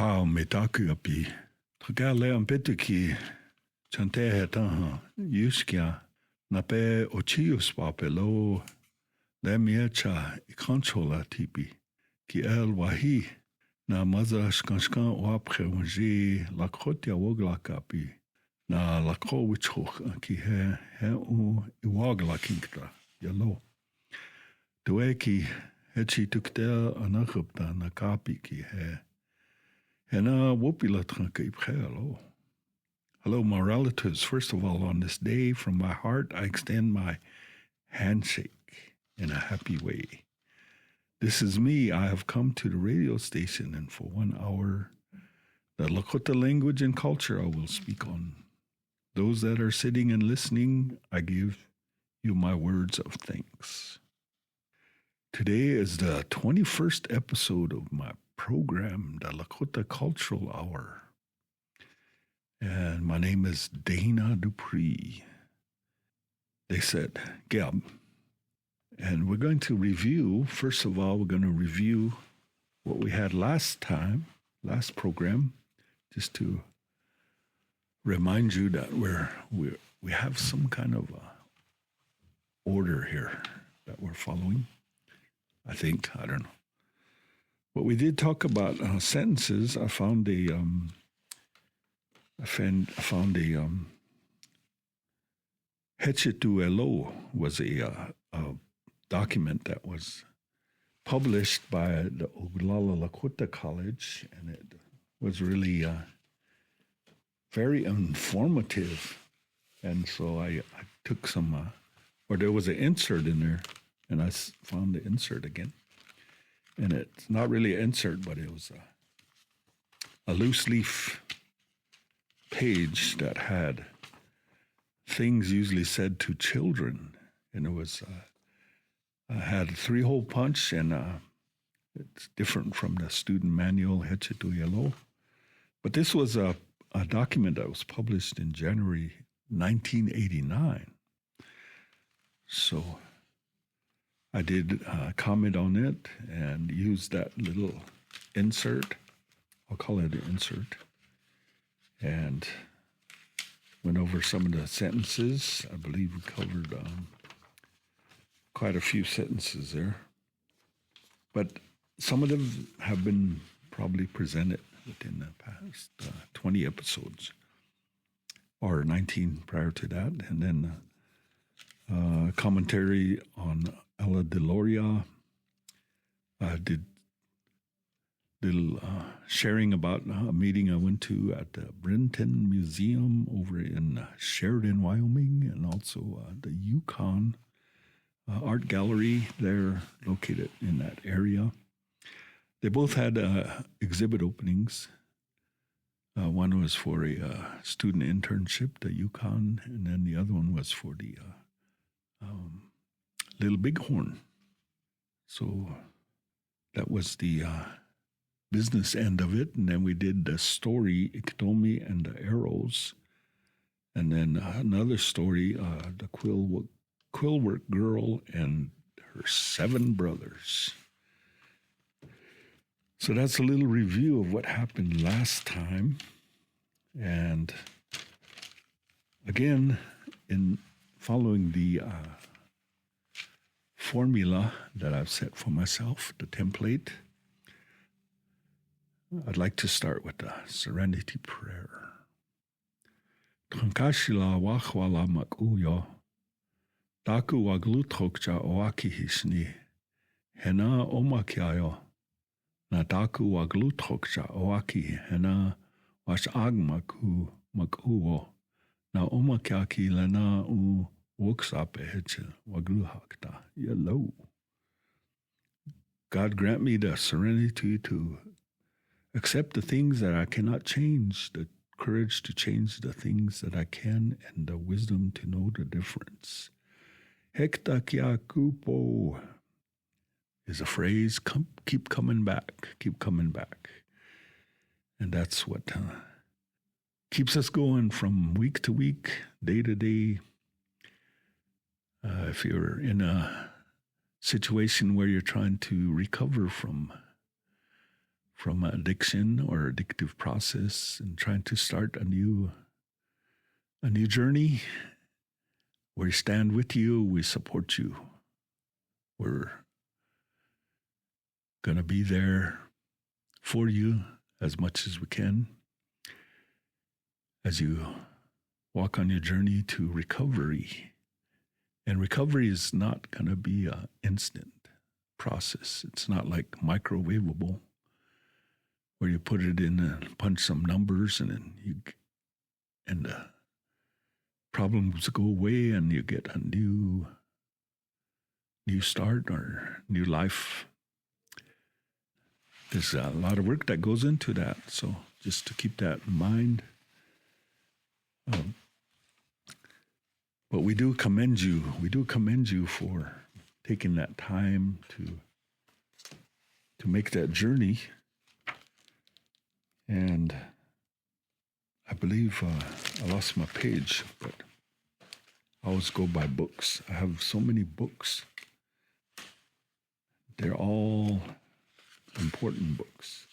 Pao metaku api. Taka leon petuki. Chante hetaha. Yushkia. Nape ochius papelo. Le miecha ikanchola tipi. Ki el wahi. Na maza shkanshkan wapre unji lakotia woglakapi. Na lako wichoch ki he u iwagla kinkta. Yalo. Tueki hechi tuktel anachupta na kapi ki he. Hena wopila tranka ipchelo. Hello, my relatives. First of all, on this day, from my heart, I extend my handshake in a happy way. This is me. I have come to the radio station, and for 1 hour, the Lakota language and culture I will speak on. Those that are sitting and listening, I give you my words of thanks. Today is the 21st episode of my program, the Lakota Cultural Hour. And my name is Dana Dupree. They said, Gab. And we're going to review, first of all, we're going to review what we had last program, just to remind you that we have some kind of order here that we're following. I don't know. But we did talk about sentences. I found a Hechetu Elo was a document that was published by the Oglala Lakota College, and it was really very informative. And so I took some, or there was an insert in there, and I found the insert again. And it's not really an insert, but it was a loose leaf page that had things usually said to children. And it was, had a 3-hole punch, and it's different from the student manual, Hechetu Yellow. But this was a document that was published in January 1989. So I did comment on it and use that little insert. I'll call it an insert. And went over some of the sentences. I believe we covered quite a few sentences there. But some of them have been probably presented within the past 20 episodes, or 19 prior to that. And then commentary on Ella Deloria. I did little sharing about a meeting I went to at the Brenton Museum over in Sheridan, Wyoming, and also the Yukon Art Gallery there located in that area. They both had exhibit openings. One was for a student internship, the Yukon, and then the other one was for the Little Bighorn. So that was the business end of it. And then we did the story, Iktomi and the Arrows. And then another story, the Quillwork Girl and her 7 brothers. So that's a little review of what happened last time. And again, in following the formula that I've set for myself, the template, I'd like to start with the Serenity Prayer. Trankashila wachwala makuyo, daku waglutrokcha oaki hisni, hena omakiayo, na daku waglutrokcha oaki hena wash agmaku makuo, na omakiaki lena u woksape heche wagluhakta yellow. God grant me the serenity to accept the things that I cannot change, the courage to change the things that I can, and the wisdom to know the difference. Hekta kia kupo is a phrase, keep coming back. And that's what keeps us going from week to week, day to day. If you're in a situation where you're trying to recover from from addiction or addictive process and trying to start a new journey. We stand with you. We support you. We're going to be there for you as much as we can as you walk on your journey to recovery. And recovery is not going to be an instant process. It's not like microwavable where you put it in and punch some numbers and the problems go away and you get a new start or new life. There's a lot of work that goes into that. So just to keep that in mind. But we do commend you. We do commend you for taking that time to make that journey. And I believe I lost my page, but I always go by books. I have so many books. They're all important books.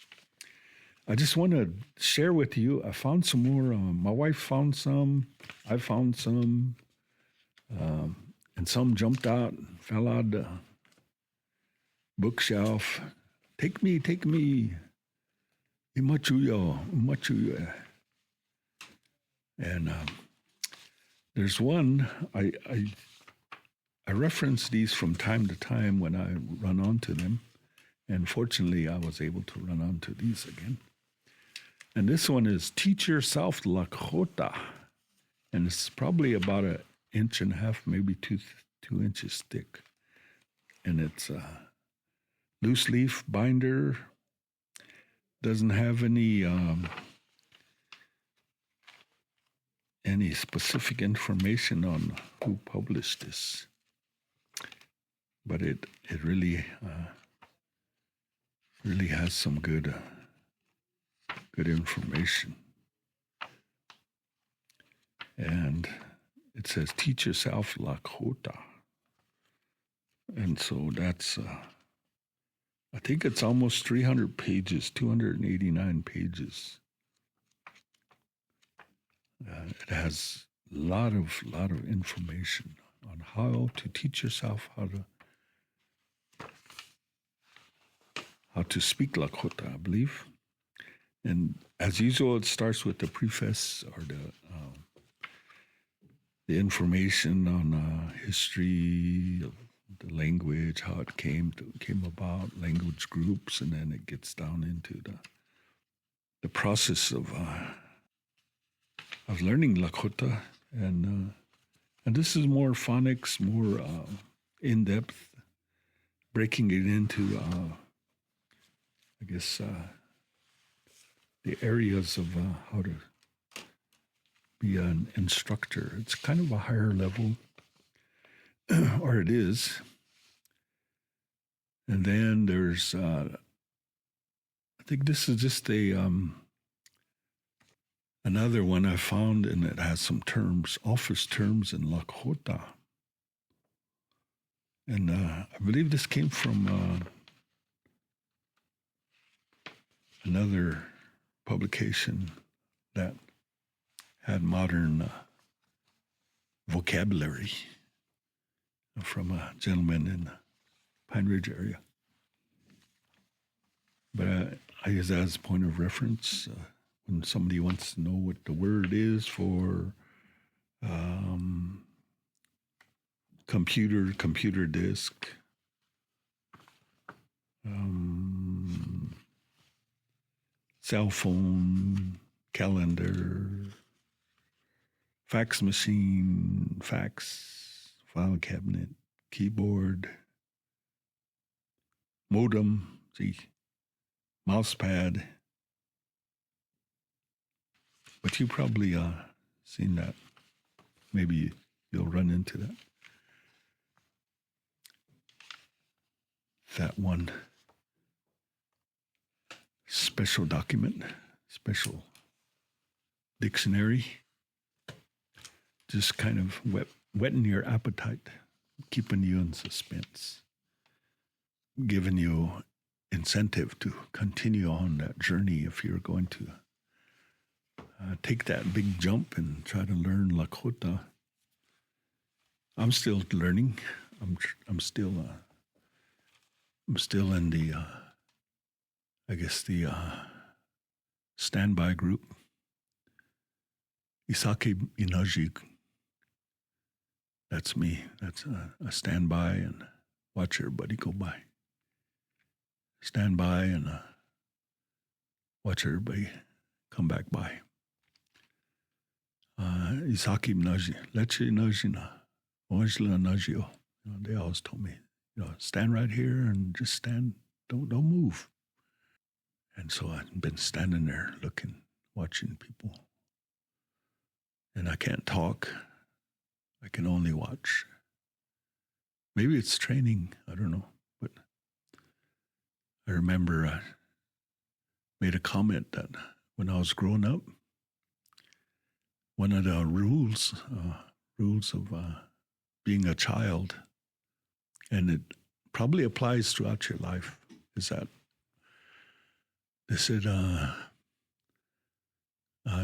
I just want to share with you, I found some more. My wife found some. I found some. And some jumped out and fell out the bookshelf. Take me. Imachuyo. And there's one, I reference these from time to time when I run onto them. And fortunately, I was able to run onto these again. And this one is Teach Yourself Lakota. And it's probably about an inch and a half, maybe two inches thick. And it's a loose leaf binder. Doesn't have any specific information on who published this. But it really has some good information. And it says, Teach Yourself Lakota. And so that's, I think it's almost 300 pages, 289 pages. It has a lot of information on how to teach yourself how to speak Lakota, I believe. And as usual, it starts with the preface or the information on history of the language, how it came about, language groups, and then it gets down into the process of learning Lakota, and this is more phonics, more in depth, breaking it into the areas of how to be an instructor. It's kind of a higher level, or it is. And then there's, I think this is just another one I found, and it has some terms, office terms in Lakota. And I believe this came from another publication that had modern vocabulary from a gentleman in the Pine Ridge area. But I use that as a point of reference when somebody wants to know what the word is for computer disk, cell phone, calendar, fax machine, fax, file cabinet, keyboard, modem, mouse pad. But you probably seen that. Maybe you'll run into that. That one special document, special dictionary, just kind of whetting your appetite, keeping you in suspense, giving you incentive to continue on that journey if you're going to take that big jump and try to learn Lakota. I'm still learning. I'm still in the I guess the standby group. Isake Inaji. That's me. That's a standby and watch everybody go by. Stand by and watch everybody come back by. Isaki Naji, Leche Najina, Ojla Najio. They always told me, stand right here and just stand. Don't move. And so I've been standing there looking, watching people. And I can't talk. I can only watch. Maybe it's training. I don't know. But I remember I made a comment that when I was growing up, one of the rules of being a child, and it probably applies throughout your life, is that they said,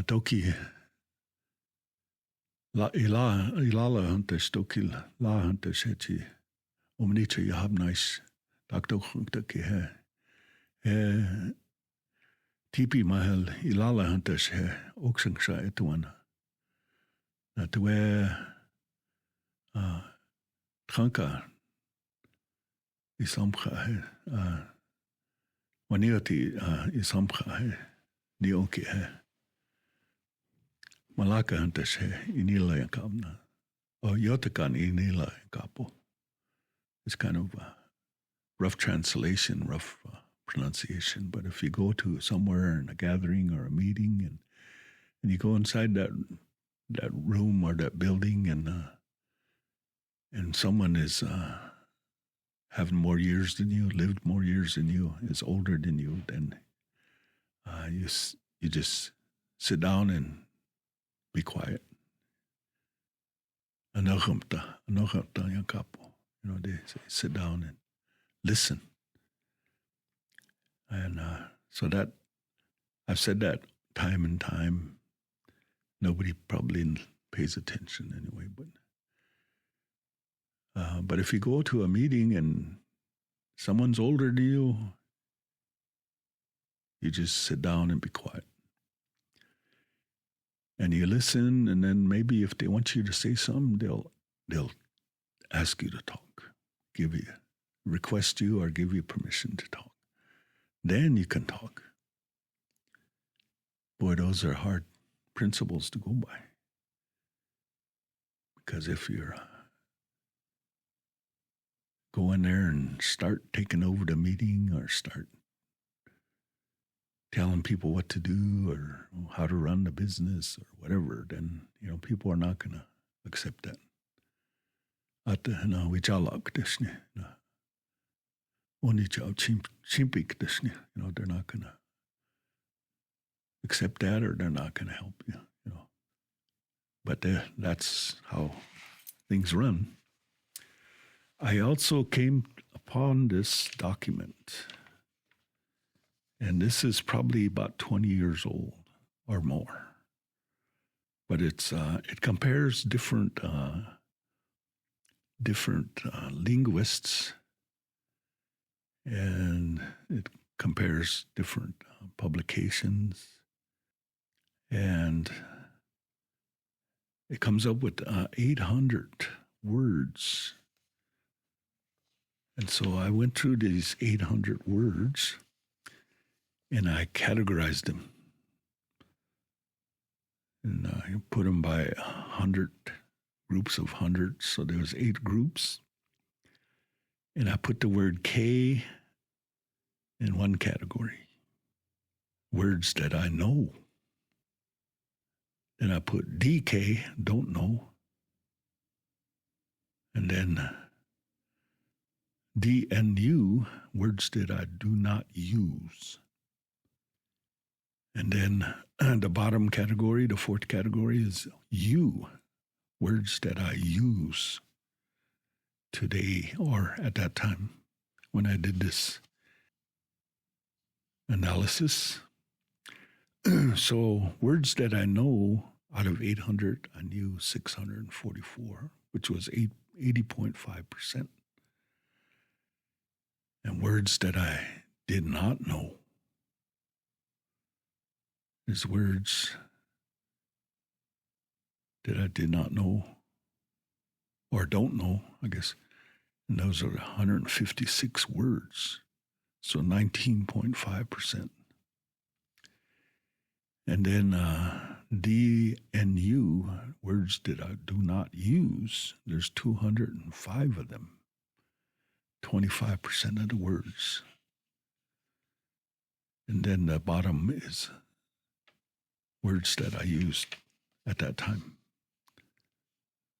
Toki, ilala huntes toki la huntes heti, omnita yahabnais, takto hunta he, tipi mahel ilala huntes he, oksangsha etuana. Na tuwe tranka isamcha he, wanioti isamcha he, nioki he. Malaka huntes he, inila yakamna. O yotakan inila yakapo. It's kind of a rough translation, rough pronunciation. But if you go to somewhere in a gathering or a meeting and you go inside that room or that building and someone is having more years than you, lived more years than you, is older than you, then you just sit down and be quiet. Anochamta yakapo. They say sit down and listen. And so that I've said that time and time. Nobody probably pays attention anyway, but if you go to a meeting and someone's older than you, you just sit down and be quiet. And you listen, and then maybe if they want you to say something, they'll ask you to talk, request you or give you permission to talk. Then you can talk. Boy, those are hard principles to go by. Because if you're go in there and start taking over the meeting or start telling people what to do or how to run the business or whatever, then people are not going to accept that. They're not going to accept that, or they're not going to help you. But that's how things run. I also came upon this document, and this is probably about 20 years old or more. But it compares different linguists, and it compares different publications, and it comes up with 800 words. And so I went through these 800 words and I categorized them. And I put them by 100 groups of hundreds. So there was 8 groups. And I put the word K in one category. Words that I know. Then I put DK, don't know. And then DNU, words that I do not use. And then the bottom category, the fourth category, is U, words that I use today or at that time when I did this. analysis. So words that I know, out of 800, I knew 644, which was 80.5%. And words that I did not know is words that I did not know or don't know, I guess. And those are 156 words, so 19.5%. And then D and U, words that I do not use, there's 205 of them, 25% of the words. And then the bottom is words that I used at that time.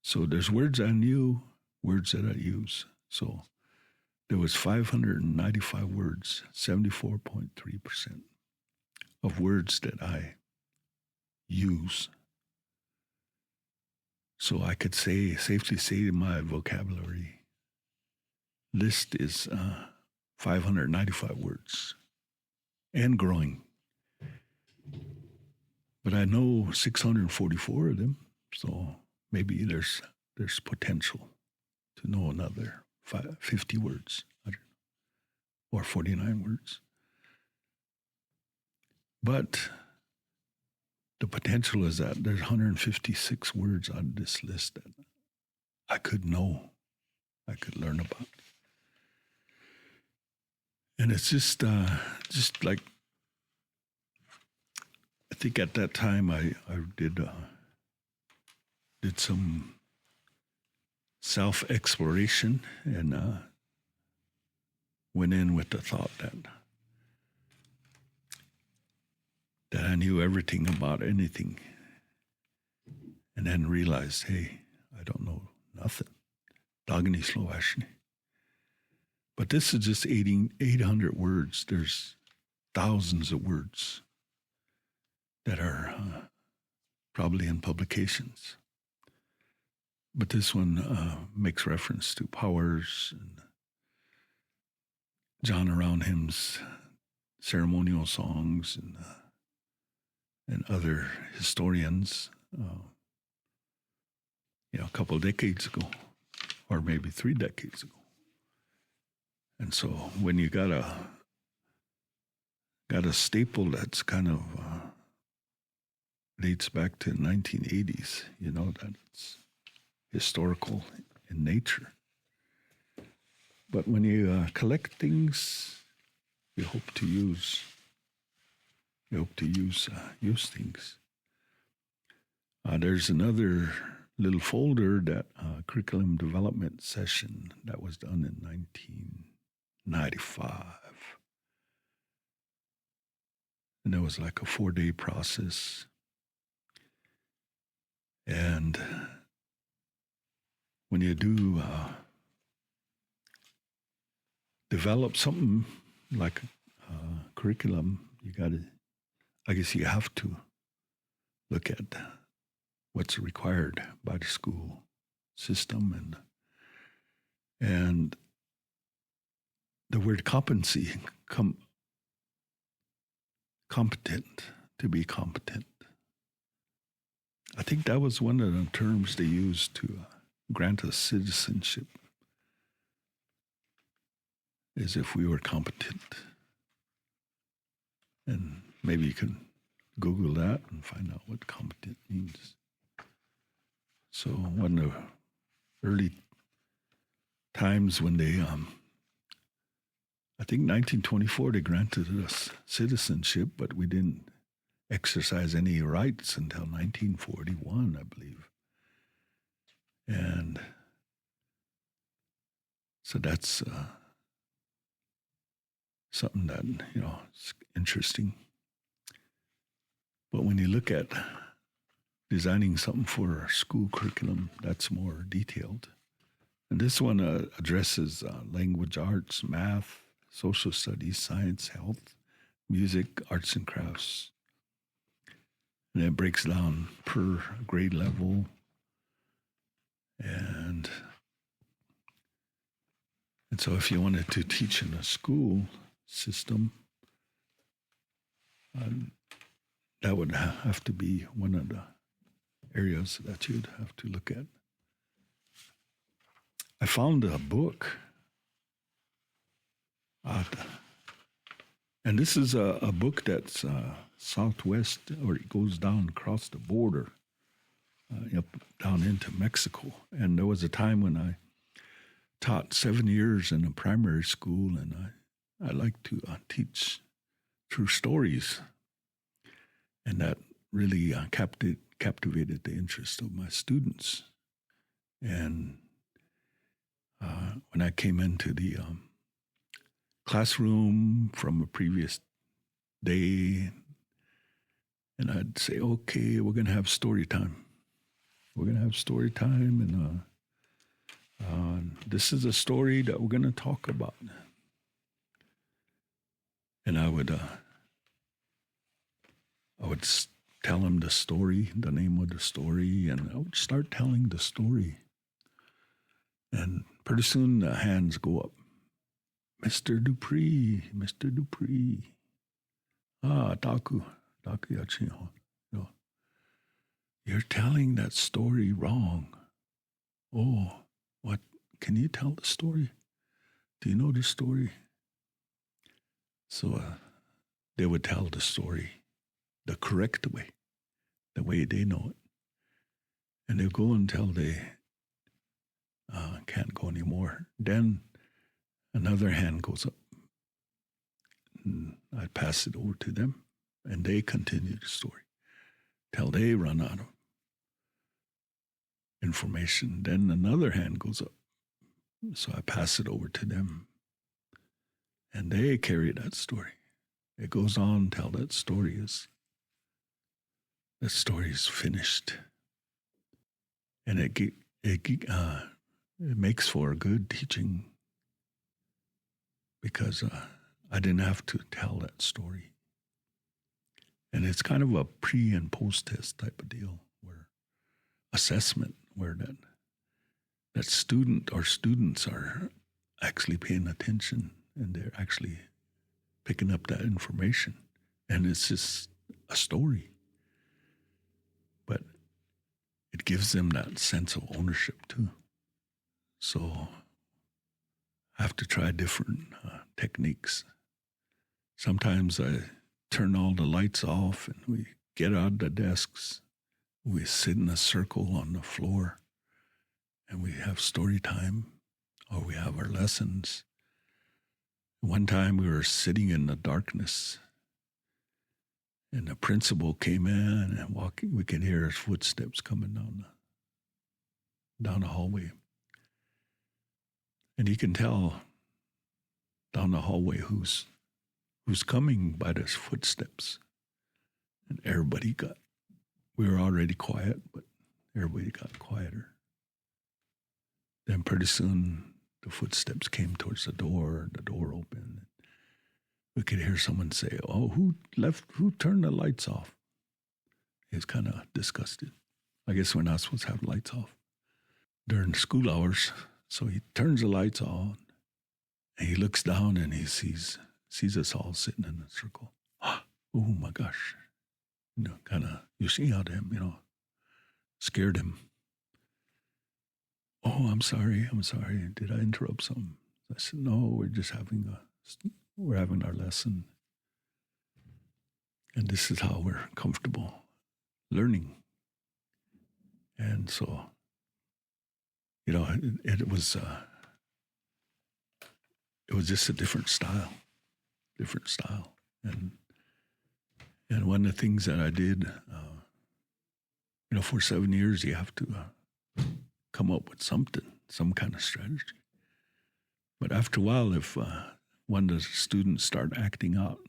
So there's words I knew, words that I use. So there was 595 words, 74.3% of words that I use. So I could safely say my vocabulary list is 595 words and growing. But I know 644 of them, so maybe there's potential to know another 50 words, I don't know, or 49 words. But the potential is that there's 156 words on this list that I could know, I could learn about. And it's just like, I think at that time I did some self-exploration and went in with the thought that I knew everything about anything, and then realized, hey, I don't know nothing. Dagny Slovashi. But this is just 800 words. There's thousands of words that are probably in publications. But this one makes reference to powers and John Around hymns, ceremonial songs, and other historians, a couple of decades ago, or maybe 3 decades ago. And so when you got a staple that's kind of dates back to the 1980s, you know that it's historical in nature. But when you collect things, you hope to use things. There's another little folder, that curriculum development session that was done in 1995. And it was like a 4-day process. And when you do develop something like a curriculum, I guess you have to look at what's required by the school system and the word competency, competent, to be competent. I think that was one of the terms they used to grant us citizenship, is if we were competent. And maybe you can Google that and find out what competent means. So one of the early times when they, I think 1924, they granted us citizenship, but we didn't exercise any rights until 1941, I believe. And so that's something that, is interesting. But when you look at designing something for a school curriculum, that's more detailed. And this one addresses language arts, math, social studies, science, health, music, arts and crafts. And it breaks down per grade level. And so if you wanted to teach in a school system, that would have to be one of the areas that you'd have to look at. I found a book, and this is a book that's southwest, or it goes down across the border, up down into Mexico. And there was a time when I taught 7 years in a primary school, and I like to teach through stories, and that really captivated the interest of my students. And when I came into the classroom from a previous day, and I'd say, okay, we're going to have story time. We're going to have story time, and this is a story that we're going to talk about. And I would tell them the story, the name of the story, and I would start telling the story. And pretty soon the hands go up. Mr. Dupree. Taku Yachiho. You're telling that story wrong. Oh, what? Can you tell the story? Do you know the story? So they would tell the story the correct way, the way they know it. And they go until they can't go anymore. Then another hand goes up. And I pass it over to them, and they continue the story till they run out of information. Then another hand goes up. So I pass it over to them, and they carry that story. It goes on till that story is finished. And it makes for a good teaching, because I didn't have to tell that story. And it's kind of a pre and post test type of deal, where assessment, where that student or students are actually paying attention, and they're actually picking up that information. And it's just a story, but it gives them that sense of ownership too. So I have to try different techniques. Sometimes I turn all the lights off, and we get out of the desks. We sit in a circle on the floor, and we have story time, or we have our lessons. One time we were sitting in the darkness, and the principal came in and walking. We could hear his footsteps coming down the hallway. And you can tell down the hallway who's coming by those footsteps. And we were already quiet, but everybody got quieter. Then pretty soon the footsteps came towards the door opened. We could hear someone say, "Oh, who turned the lights off?" He was kind of disgusted. I guess we're not supposed to have lights off during school hours. So he turns the lights on, and he looks down, and he sees us all sitting in a circle. Oh my gosh. Kind of, you see out him, scared him. "Oh, I'm sorry. Did I interrupt something?" I said, "No, we're just having our lesson. And this is how we're comfortable learning." And so, it was just a different style. And one of the things that I did, for 7 years, you have to come up with some kind of strategy. But after a while, if one of the students start acting out,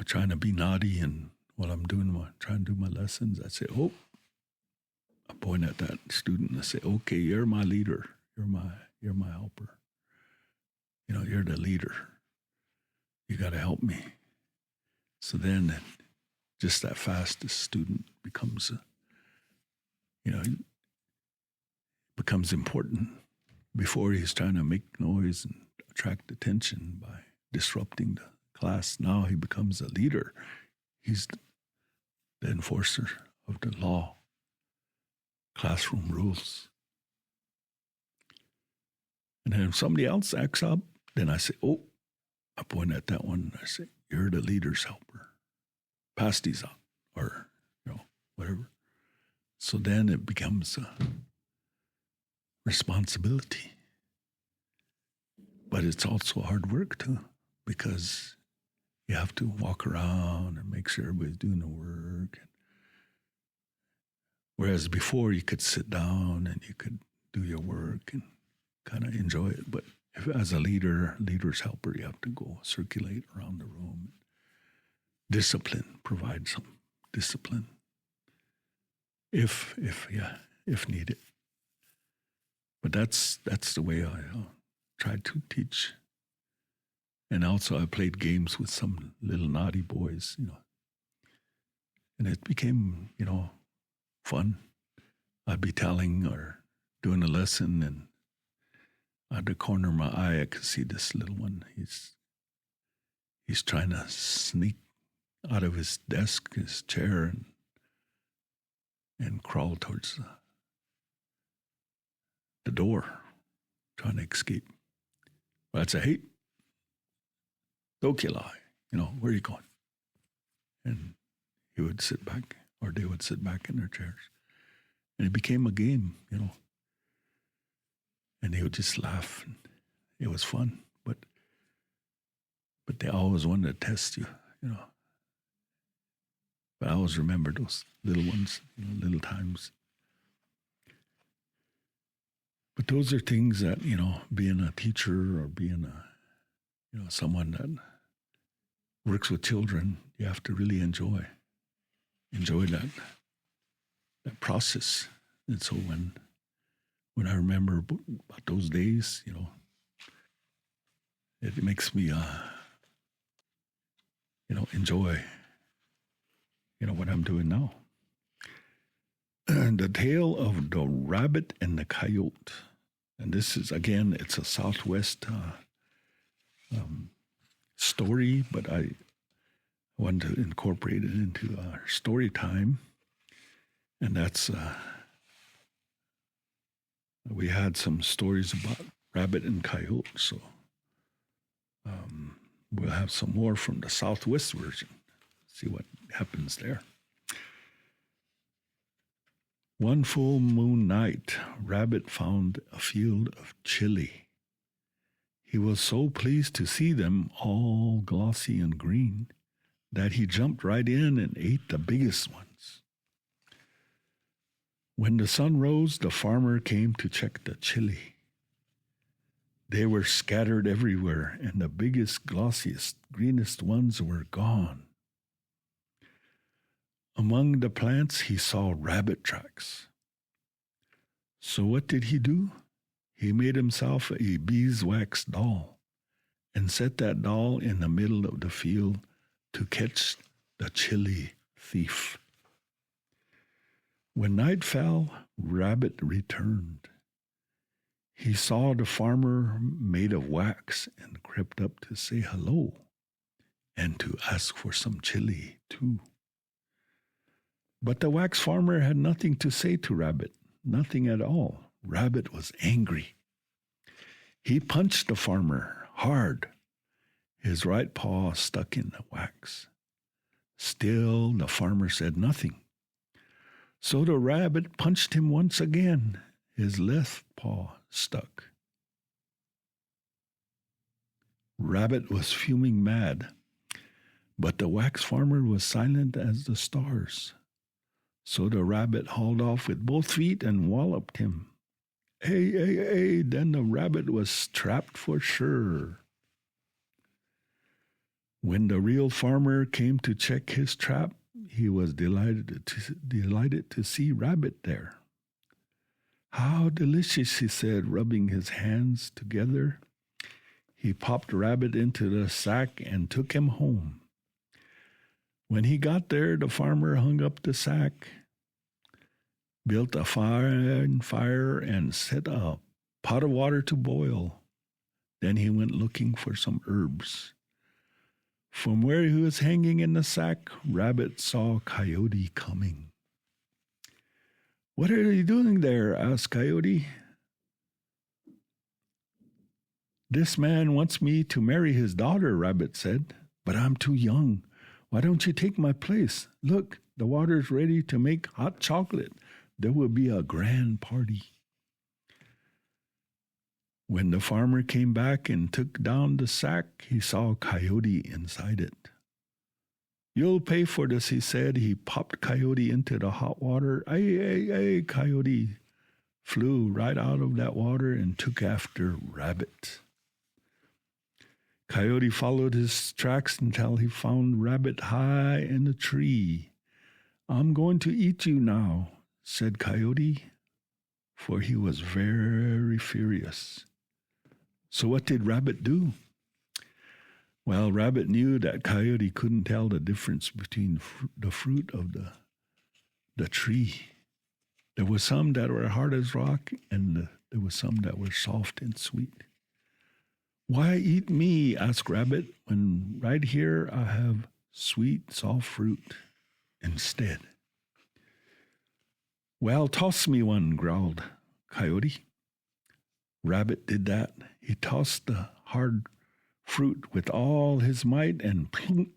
trying to be naughty, and while I'm trying to do my lessons, I say, "Oh," I point at that student and I say, "Okay, you're my leader. You're my helper. You're the leader. You got to help me." So then, just that fast, the student becomes, becomes important before he's trying to make noise and attract attention by disrupting the class. Now he becomes a leader. He's the enforcer of the law, classroom rules. And then if somebody else acts up, then I say, oh, I point at that one and I say, you're the leader's helper. Pass these out, or, whatever. So then it becomes a responsibility. But it's also hard work too, because you have to walk around and make sure everybody's doing the work. Whereas before you could sit down and you could do your work and kind of enjoy it. But if as a leader's helper, you have to go circulate around the room. Discipline, provide some discipline if needed. But that's the way I tried to teach. And also I played games with some little naughty boys, and it became, fun. I'd be telling or doing a lesson, and out the corner of my eye, I could see this little one. He's trying to sneak out of his desk, his chair, and crawl towards the door, trying to escape. But I'd say, hey, Dokilai, where are you going? And he would sit back, or they would sit back in their chairs. And it became a game, And they would just laugh, and it was fun. But they always wanted to test you, But I always remember those little ones, little times. But those are things that, being a teacher or being someone that works with children, you have to really enjoy that process. And so when I remember about those days, it makes me, enjoy, what I'm doing now. The Tale of the Rabbit and the Coyote. And this is, again, it's a Southwest story, but I wanted to incorporate it into our story time. And that's, we had some stories about rabbit and coyote, so we'll have some more from the Southwest version. See what happens there. One full moon night, Rabbit found a field of chili. He was so pleased to see them all glossy and green that he jumped right in and ate the biggest ones. When the sun rose, the farmer came to check the chili. They were scattered everywhere, and the biggest, glossiest, greenest ones were gone. Among the plants, he saw rabbit tracks. So what did he do? He made himself a beeswax doll and set that doll in the middle of the field to catch the chili thief. When night fell, Rabbit returned. He saw the farmer made of wax and crept up to say hello and to ask for some chili too. But the wax farmer had nothing to say to Rabbit, nothing at all. Rabbit was angry. He punched the farmer hard. His right paw stuck in the wax. Still, the farmer said nothing. So the rabbit punched him once again. His left paw stuck. Rabbit was fuming mad, but the wax farmer was silent as the stars. So the rabbit hauled off with both feet and walloped him. Hey, then the rabbit was trapped for sure. When the real farmer came to check his trap, he was delighted to see Rabbit there. How delicious, he said, rubbing his hands together. He popped Rabbit into the sack and took him home. When he got there, the farmer hung up the sack, built a fire and set a pot of water to boil. Then he went looking for some herbs. From where he was hanging in the sack, Rabbit saw Coyote coming. "What are you doing there?" asked Coyote. "This man wants me to marry his daughter," Rabbit said, "but I'm too young. Why don't you take my place? Look, the water's ready to make hot chocolate. There will be a grand party." When the farmer came back and took down the sack, he saw Coyote inside it. "You'll pay for this," he said. He popped Coyote into the hot water. Ay, Coyote flew right out of that water and took after Rabbit. Coyote followed his tracks until he found Rabbit high in a tree. "I'm going to eat you now," said Coyote, for he was very furious. So what did Rabbit do? Well, Rabbit knew that Coyote couldn't tell the difference between the fruit of the tree. There were some that were hard as rock, and there were some that were soft and sweet. "Why eat me?" asked Rabbit, "when right here I have sweet, soft fruit instead?" "Well, toss me one," growled Coyote. Rabbit did that. He tossed the hard fruit with all his might, and plunk,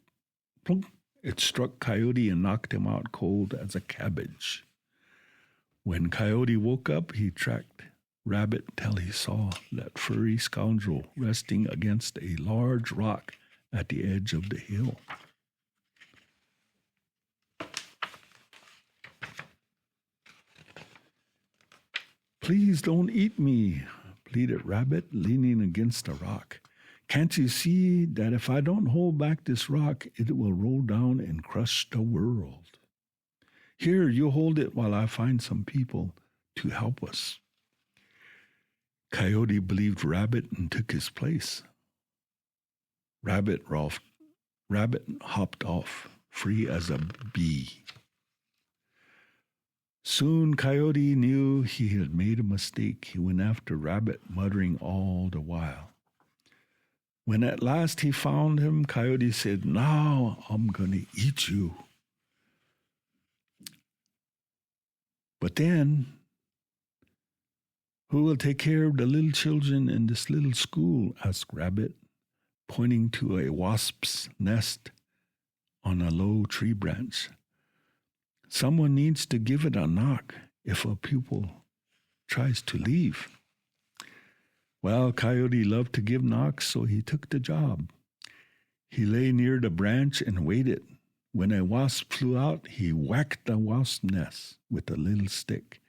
plunk, it struck Coyote and knocked him out cold as a cabbage. When Coyote woke up, he tracked Rabbit till he saw that furry scoundrel resting against a large rock at the edge of the hill. "Please don't eat me," pleaded Rabbit, leaning against a rock. "Can't you see that if I don't hold back this rock, it will roll down and crush the world? Here, you hold it while I find some people to help us." Coyote believed Rabbit and took his place. Rabbit hopped off, free as a bee. Soon Coyote knew he had made a mistake. He went after Rabbit, muttering all the while. When at last he found him, Coyote said, "Now I'm going to eat you." "But then, who will take care of the little children in this little school?" asked Rabbit, pointing to a wasp's nest on a low tree branch. "Someone needs to give it a knock if a pupil tries to leave." Well, Coyote loved to give knocks, so he took the job. He lay near the branch and waited. When a wasp flew out, he whacked the wasp nest with a little stick,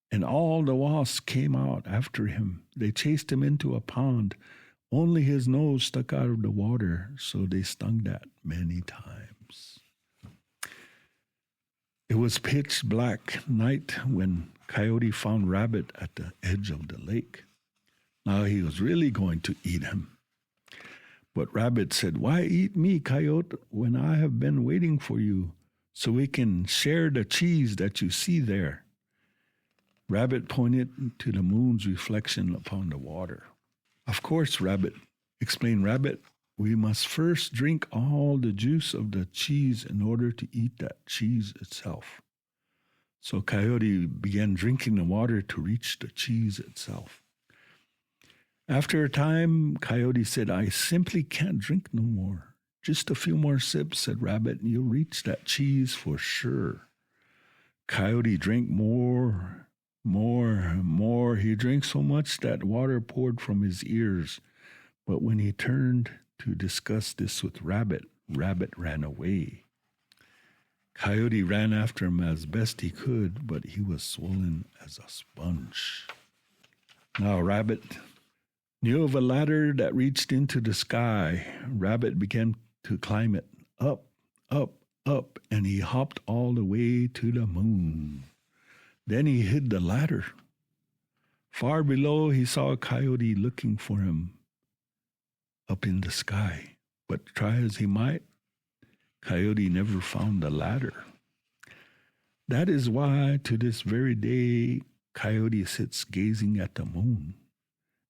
and all the wasps came out after him. They chased him into a pond. Only his nose stuck out of the water, so they stung that many times. It was pitch black night when Coyote found Rabbit at the edge of the lake. Now he was really going to eat him. But Rabbit said, "Why eat me, Coyote, when I have been waiting for you so we can share the cheese that you see there?" Rabbit pointed to the moon's reflection upon the water. "Of course, Rabbit," explained Rabbit, "we must first drink all the juice of the cheese in order to eat that cheese itself." So Coyote began drinking the water to reach the cheese itself. After a time, Coyote said, "I simply can't drink no more." "Just a few more sips," said Rabbit, "and you'll reach that cheese for sure." Coyote drank more. He drank so much that water poured from his ears. But when he turned to discuss this with Rabbit, Rabbit ran away. Coyote ran after him as best he could, but he was swollen as a sponge. Now Rabbit knew of a ladder that reached into the sky. Rabbit began to climb it, up, and he hopped all the way to the moon. Then he hid the ladder. Far below, he saw Coyote looking for him up in the sky. But try as he might, Coyote never found the ladder. That is why, to this very day, Coyote sits gazing at the moon,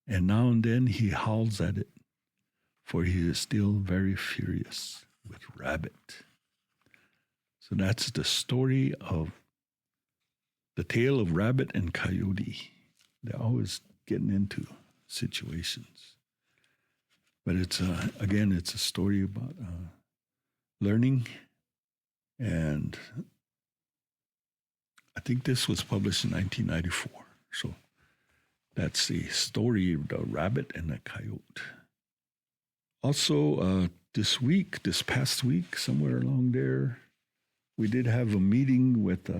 and now and then he howls at it, for he is still very furious with Rabbit. So that's the story of the tale of Rabbit and Coyote. They're always getting into situations. But it's, again, it's a story about learning. And I think this was published in 1994. So that's the story of the Rabbit and the Coyote. Also, this past week, somewhere along there, we did have a meeting with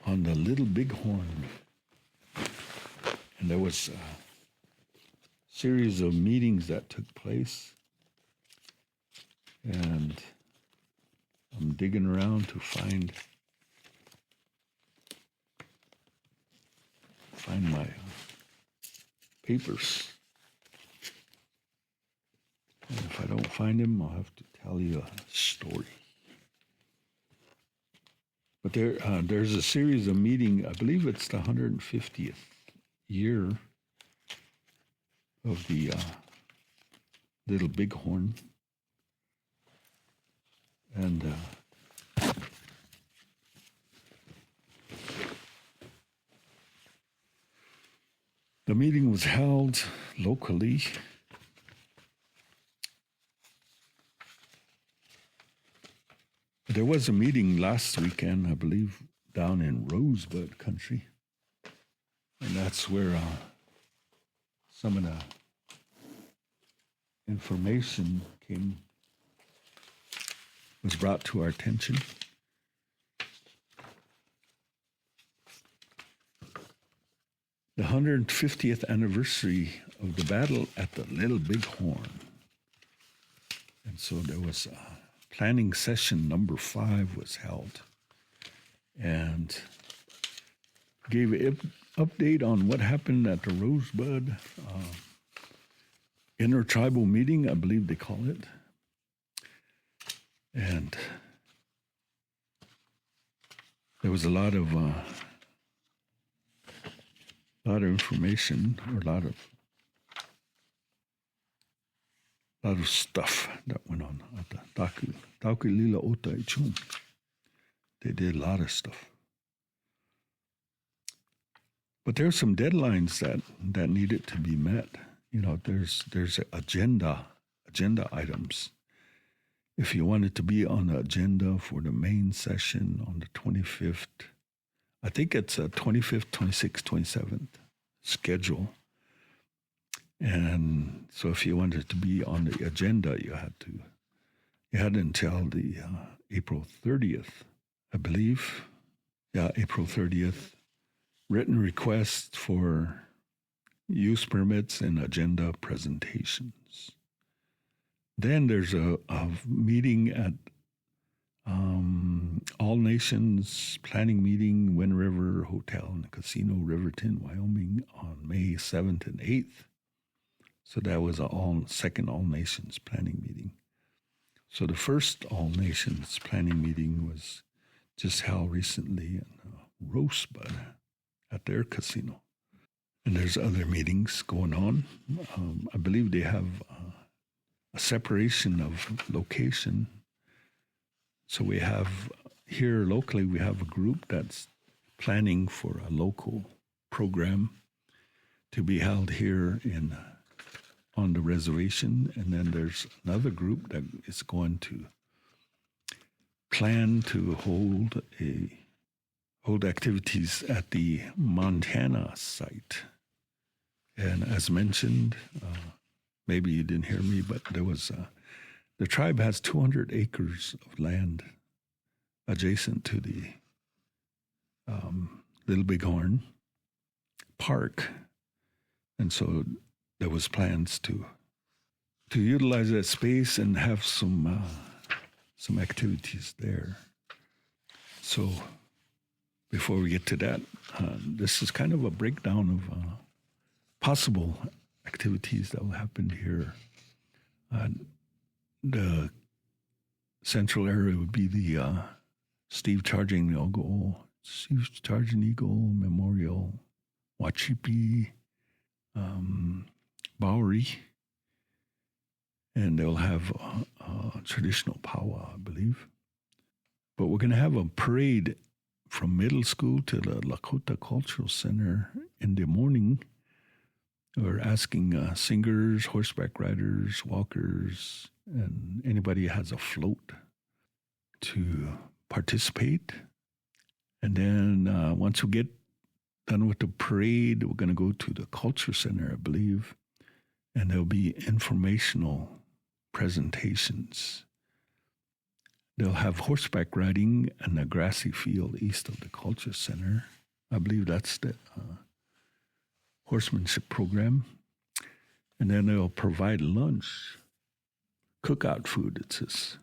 on the Little Bighorn. And there was a series of meetings that took place. And I'm digging around to find my papers. And if I don't find them, I'll have to tell you a story. But there's a series of meetings, I believe it's the 150th year of the Little Bighorn. And the meeting was held locally. There was a meeting last weekend, I believe, down in Rosebud country. And that's where some of the information was brought to our attention. The 150th anniversary of the battle at the Little Bighorn. And so there was planning session number 5 was held and gave an update on what happened at the Rosebud intertribal meeting, I believe they call it. And there was a lot of information, or a lot of stuff that went on at the Lakota Ichum. They did a lot of stuff. But there's some deadlines that needed to be met. You know, there's agenda items. If you wanted to be on the agenda for the main session on the 25th, I think it's a 25th, 26th, 27th schedule. And so if you wanted to be on the agenda, you had until the April 30th, I believe. Yeah, April 30th. Written request for use permits and agenda presentations. Then there's a meeting at All Nations Planning Meeting, Wind River Hotel and Casino, Riverton, Wyoming, on May 7th and 8th. So that was a second All Nations Planning Meeting. So the first All Nations Planning Meeting was just held recently in Rosebud at their casino. And there's other meetings going on. I believe they have a separation of location. So we have here locally, we have a group that's planning for a local program to be held here on the reservation. And then there's another group that is going to plan to hold activities at the Montana site. And as mentioned, maybe you didn't hear me, but there was the tribe has 200 acres of land adjacent to the Little Bighorn Park. And so there was plans to utilize that space and have some activities there. So before we get to that, this is kind of a breakdown of possible activities that will happen here. The central area would be the Steve Charging Eagle Memorial, Wachipi, Bowery, and they'll have traditional powwow, I believe. But we're going to have a parade from middle school to the Lakota Cultural Center in the morning. We're asking singers, horseback riders, walkers, and anybody who has a float to participate. And then once we get done with the parade, we're going to go to the Culture Center, I believe, and there'll be informational presentations. They'll have horseback riding in a grassy field east of the Culture Center. I believe that's the horsemanship program. And then they'll provide lunch, cookout food, it says.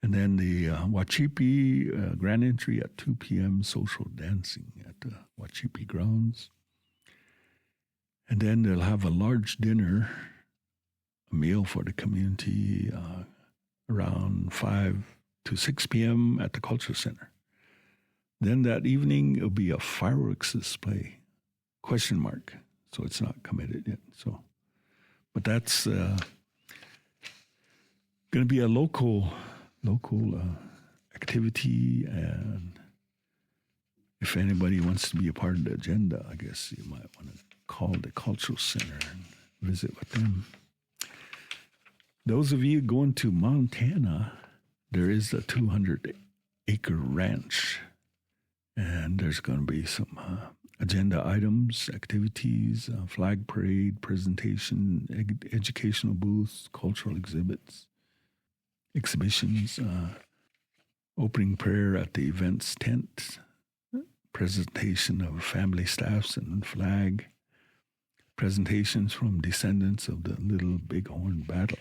And then the Wachipi grand entry at 2 p.m., social dancing at the Wachipi grounds. And then they'll have a large dinner, a meal for the community around 5 to 6 p.m. at the Culture Center. Then that evening, it'll be a fireworks display, ? So it's not committed yet. So, but that's going to be a local activity, and if anybody wants to be a part of the agenda, I guess you might want to call the Cultural Center and visit with them. Those of you going to Montana, there is a 200-acre ranch, and there's going to be some agenda items, activities, flag parade, presentation, educational booths, cultural exhibitions, opening prayer at the events tent, presentation of family staffs and flag, presentations from descendants of the Little Bighorn Battle,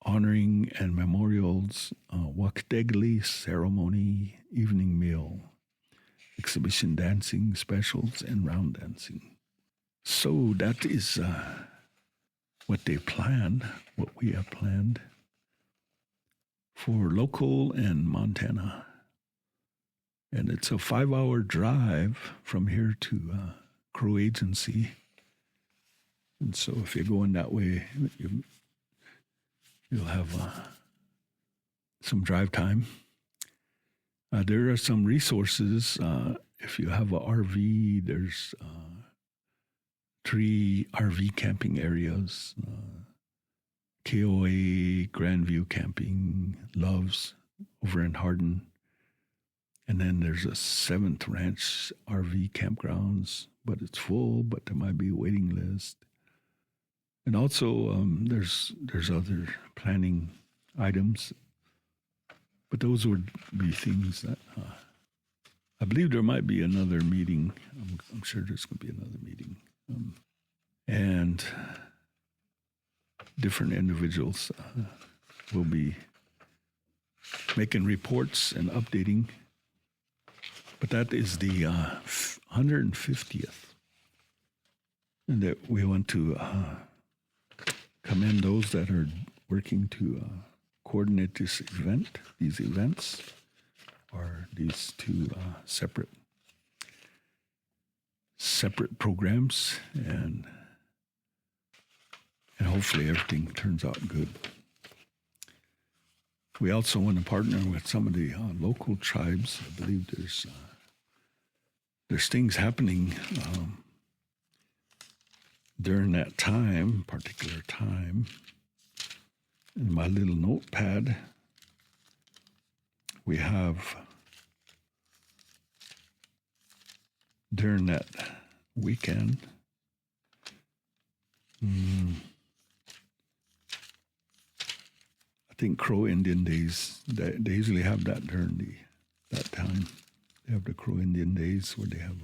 honoring and memorials, Wakdegli ceremony, evening meal, exhibition dancing specials, and round dancing. So that is what they planned, what we have planned for local and Montana. And it's a 5-hour drive from here to Crow Agency. And so if you're going that way, you'll have some drive time. There are some resources. If you have an RV, there's 3 RV camping areas. KOA, Grandview Camping, Loves over in Hardin. And then there's a 7th Ranch RV campgrounds, but it's full, but there might be a waiting list. And also there's other planning items, but those would be things that I believe there might be another meeting. I'm sure there's going to be another meeting. And different individuals will be making reports and updating. But that is the 150th. And that we want to commend those that are working to coordinate these events, or these 2 separate programs, and hopefully everything turns out good. We also want to partner with some of the local tribes. I believe there's things happening during that particular time. In my little notepad, we have during that weekend, I think Crow Indian Days, they usually have that during that time. They have the Crow Indian Days where they have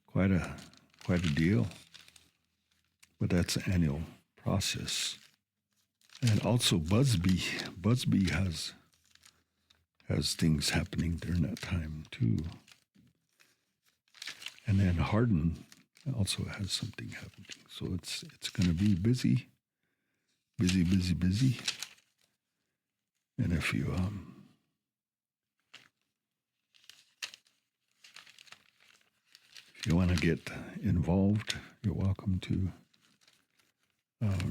quite a deal. But that's an annual process. And also Busby has things happening during that time too. And then Hardin also has something happening. So it's going to be busy. And if you want to get involved, you're welcome to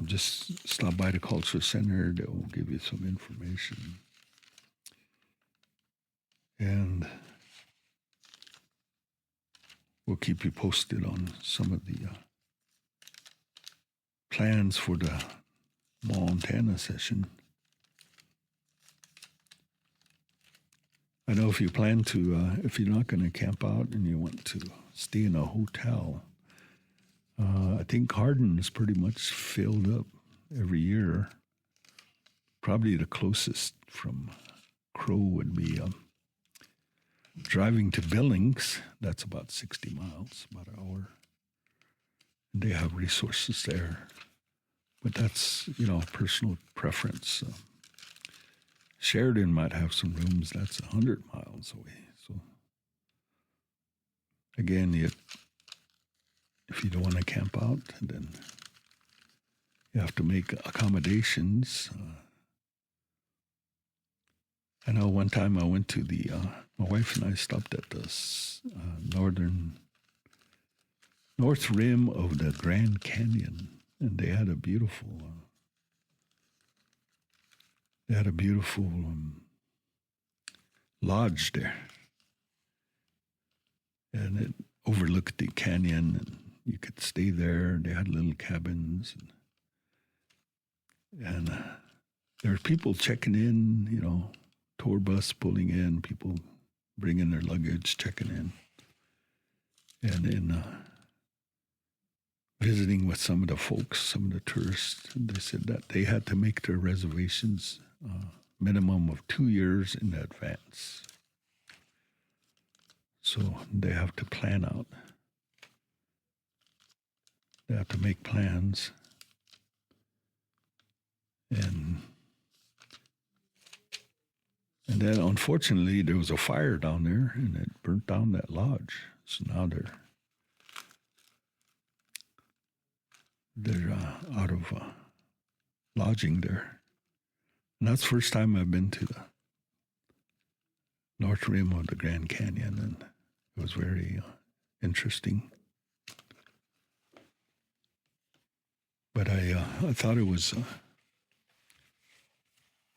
Just stop by the culture center. They'll give you some information. And we'll keep you posted on some of the plans for the Montana session. I know if you plan to, if you're not going to camp out and you want to stay in a hotel, I think Hardin is pretty much filled up every year. Probably the closest from Crow would be driving to Billings. That's about 60 miles, about an hour. And they have resources there. But that's, personal preference. Sheridan might have some rooms. That's 100 miles away. So, again, if you don't want to camp out, then you have to make accommodations. I know one time I went to my wife and I stopped at the north rim of the Grand Canyon, and they had a beautiful lodge there, and it overlooked the canyon, and you could stay there. They had little cabins, and there were people checking in, tour bus pulling in, people bringing their luggage, checking in, and then visiting with some of the folks, some of the tourists. They said that they had to make their reservations minimum of 2 years in advance. So they have to plan out. They have to make plans. And then, unfortunately, there was a fire down there, and it burnt down that lodge. So now they're out of lodging there. And that's the first time I've been to the north rim of the Grand Canyon, and it was very interesting. But I thought it was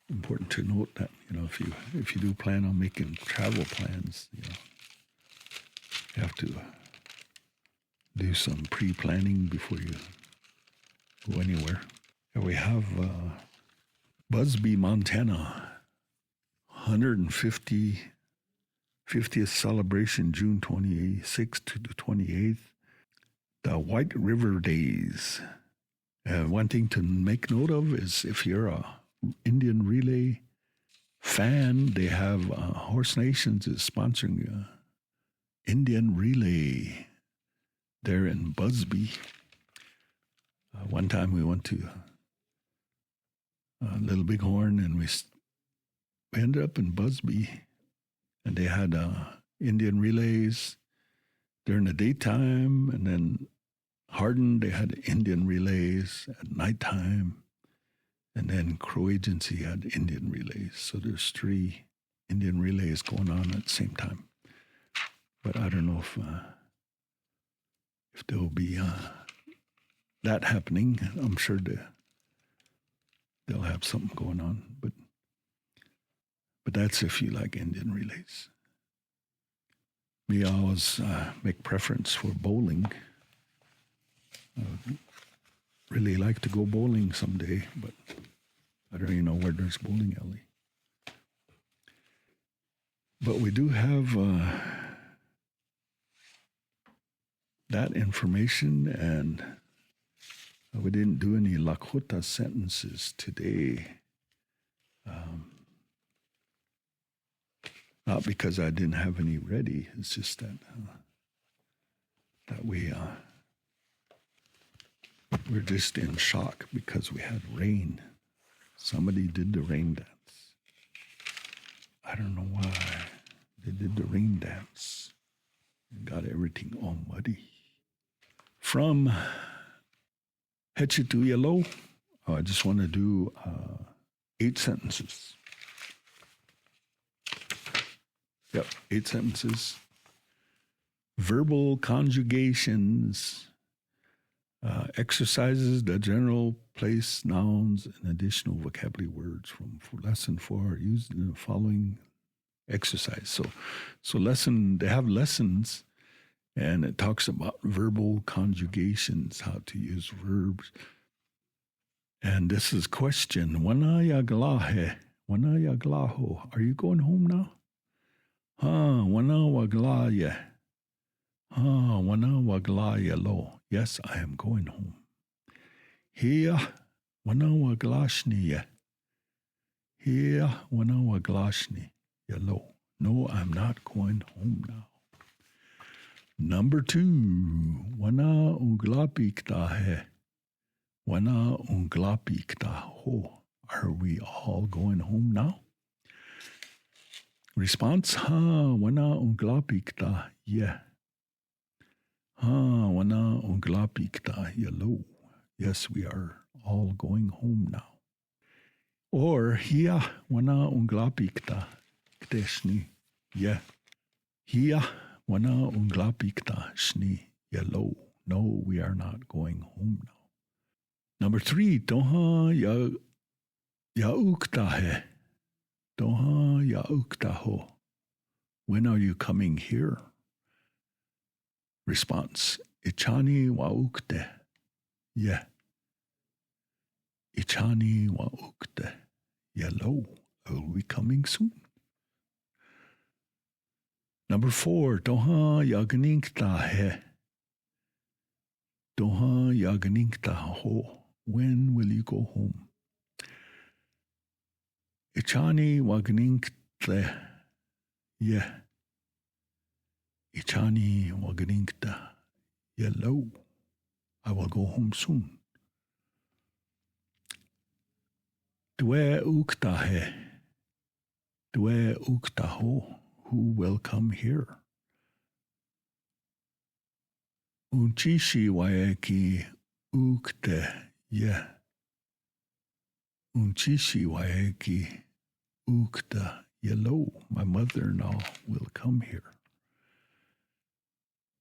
important to note that, if you do plan on making travel plans, you have to do some pre-planning before you go anywhere. And we have Busby, Montana, 150th celebration, June 26th to the 28th. The White River Days. One thing to make note of is if you're a Indian Relay fan, they have Horse Nations is sponsoring Indian Relay there in Busby. One time we went to Little Bighorn, and we ended up in Busby, and they had Indian relays during the daytime, and then Hardin, they had Indian relays at nighttime, and then Crow Agency had Indian relays. So there's 3 Indian relays going on at the same time. But I don't know if there will be that happening. I'm sure they'll have something going on, but that's if you like Indian relays. Me, I always make preference for bowling. I would really like to go bowling someday, but I don't even know where there's bowling alley. But we do have that information, and we didn't do any Lakota sentences today. Not because I didn't have any ready. It's just that we're just in shock because we had rain. Somebody did the rain dance. I don't know why. They did the rain dance and got everything all muddy. From Hetchy to Yellow, I just want to do 8 sentences. Yep, 8 sentences. Verbal conjugations. Exercises, the general place, nouns, and additional vocabulary words from lesson 4 are used in the following exercise. So they have lessons, and it talks about verbal conjugations, how to use verbs. And this is question. Wana yaglahe. Wana yaglaho. Are you going home now? Wana waglaye. Wana waglaye lo. Yes, I am going home. Here, wana waglashni. Here, wana waglashni. Lo. No, I'm not going home now. Number 2. Wana unglapikta he. Wana unglapikta ho. Are we all going home now? Response, wana unglapikta ye. Wana unglapikta yelo. Yes, we are all going home now. Or hia wana unglapikta kteshni ye. Hia wana unglapikta shni yelo. No, we are not going home now. Number 3, toha ya ukta he. Toha ya ukta ho. When are you coming here? Response, ichani wa ukte. Yeah. Ichani wa ukte. Yellow. Will be coming soon. Number 4, toha ya gninkta he. Toha ya gninkta ho. When will you go home? Ichani wa gninkte. Yeah. Ichani wa gninkta. Yellow. I will go home soon. Dwe ukta he. Dwe ukta ho. Who will come here? Unchishi waeki ukte ye. Unchishi waeki ukta yellow. My mother-in-law will come here.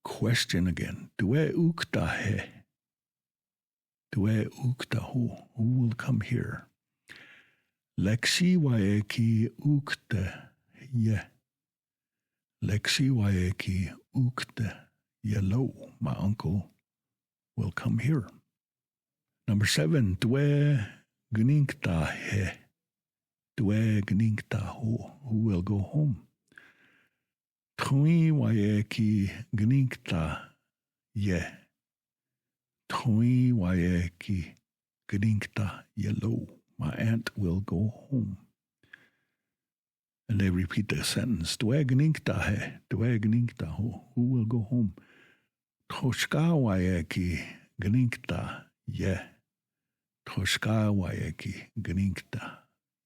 Question again. Dwe ukta he. Dwe ukta ho. Who will come here? Lexi waeki ukte ye. Lexi waeki ukte yellow. My uncle will come here. Number 7. Dwe gninkta he. Dwe gninkta ho. Who will go home? Tui waeki gninkta ye. Tui waeki gninkta yellow. My aunt will go home. And they repeat the sentence. Dwe gninkta he. Dwe gninkta ho. Who will go home? Toshka waeki gninkta ye. Toshka waeki gninkta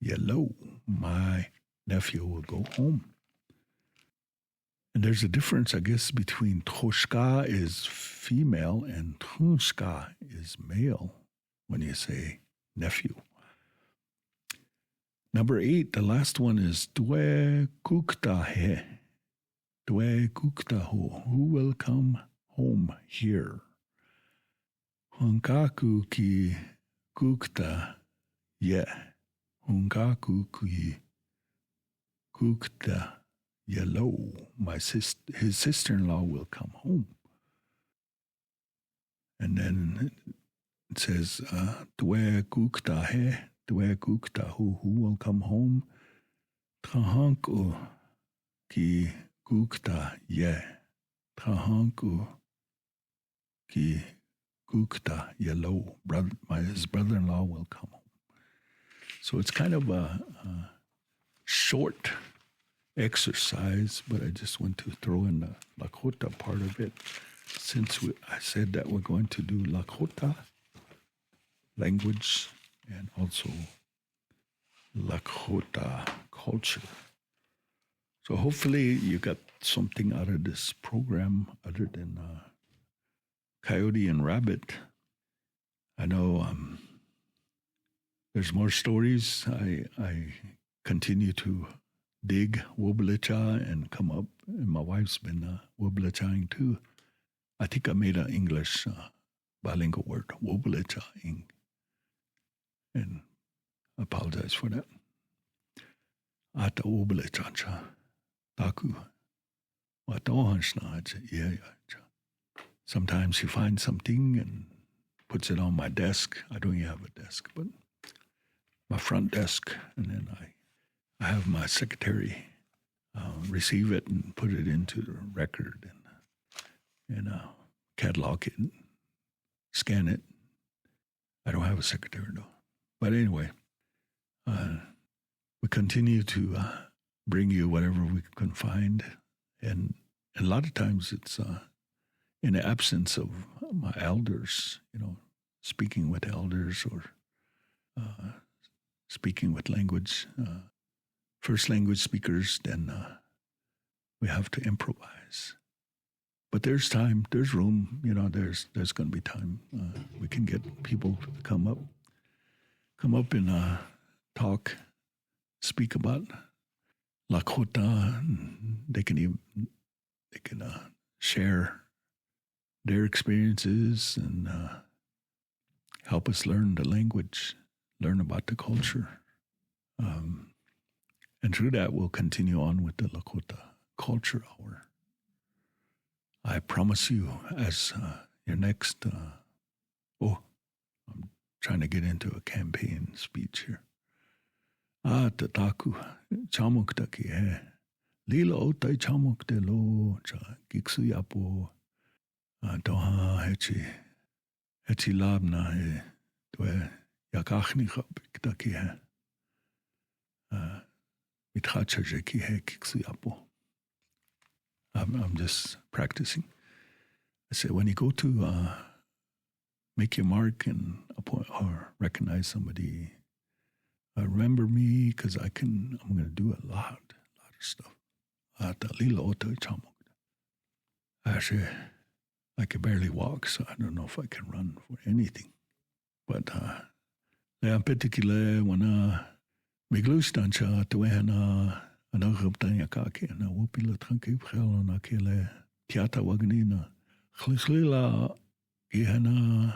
yellow. My nephew will go home. And there's a difference, I guess, between Toshka is female and Tunshka is male when you say nephew. Number 8, the last one is Dwe kukta he. Dwe kukta ho. Who will come home here? Hunkaku ki kukta ye. Hunkaku ki kukta yellow. His sister-in-law will come home. And then it says, Dwe kukta he. Dwe kukta ho. Who will come home? Trahanku ki kukta ye. Trahanku ki kukta yellow. His brother-in-law will come home. So it's kind of a short exercise, but I just want to throw in the Lakota part of it, since I said that we're going to do Lakota language and also Lakota culture. So hopefully you got something out of this program other than Coyote and Rabbit. I know there's more stories. I continue to dig Wobblicha and come up, and my wife's been Wobblichaing too. I think I made an English bilingual word, wobelecha ing. And I apologize for that. Ata wobelecha cha taku. Yeah. Sometimes he finds something and puts it on my desk. I don't even have a desk, but my front desk. And then I have my secretary receive it and put it into the record and catalog it, and scan it. I don't have a secretary though. But anyway, we continue to bring you whatever we can find. And a lot of times it's in the absence of my elders, speaking with elders or speaking with language, first language speakers, then we have to improvise. But there's time, there's room, there's going to be time. We can get people to come up and talk, speak about Lakota, and they can share their experiences and help us learn the language, learn about the culture. And through that, we'll continue on with the Lakota Culture Hour. I promise you, as your next, I'm trying to get into a campaign speech here. Tataku, chamuk taki he. Lila otai chamuk te lo, cha giksu yapo. Toha hechi labna he. Tue yakachni chapik taki he. Mitchacha jeki he giksu yapo. I'm just practicing. I say, when you go to make your mark and appoint or recognize somebody, remember me, because I'm going to do a lot of stuff. I can barely walk, so I don't know if I can run for anything. But lean petikile wana miglustancha tuena anaguptanya kake na wupila tranki khelo na kele tiata wagnina khlikhlila gehana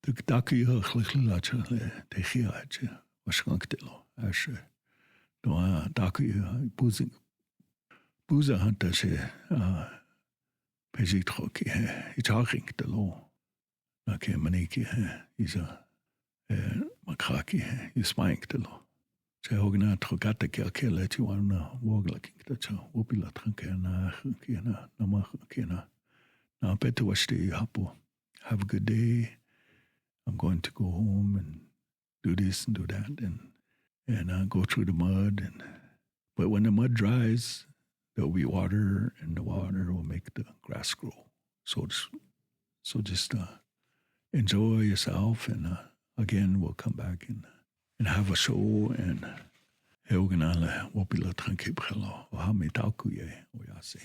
tuktaki khlikhlila chale techia che washanktelo ashe do taki buza hanta she pejitro ki itaching de lo na ke maniki isa makraki ispank de lo che hogna trogata ke akele ti wana wogla ki ta wopila trankena kena na kena na better washti hapo. Have a good day. I'm going to go home and do this and do that and go through the mud. But when the mud dries, there'll be water, and the water will make the grass grow. So just enjoy yourself, and again, we'll come back and have a show, and heoganale wopila tranquilo o hame taukuye o yase.